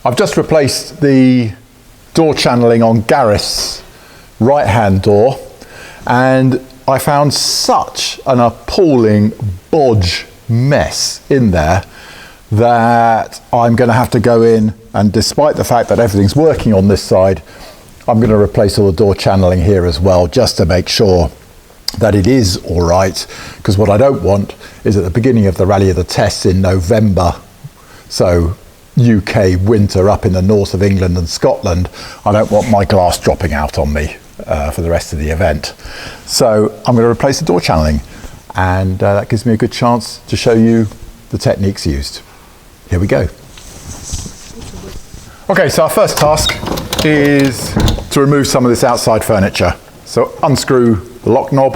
I've just replaced the door channeling on Gareth's right-hand door, and I found such an appalling bodge mess in there that I'm going to have to go in, and despite the fact that everything's working on this side, I'm going to replace all the door channeling here as well, just to make sure that it is all right, because what I don't want is at the beginning of the Rally of the Tests in November, so UK winter up in the north of England and Scotland, I don't want my glass dropping out on me for the rest of the event. So I'm going to replace the door channeling, and that gives me a good chance to show you the techniques used. Here we go. Okay, so our first task is to remove some of this outside furniture. So unscrew the lock knob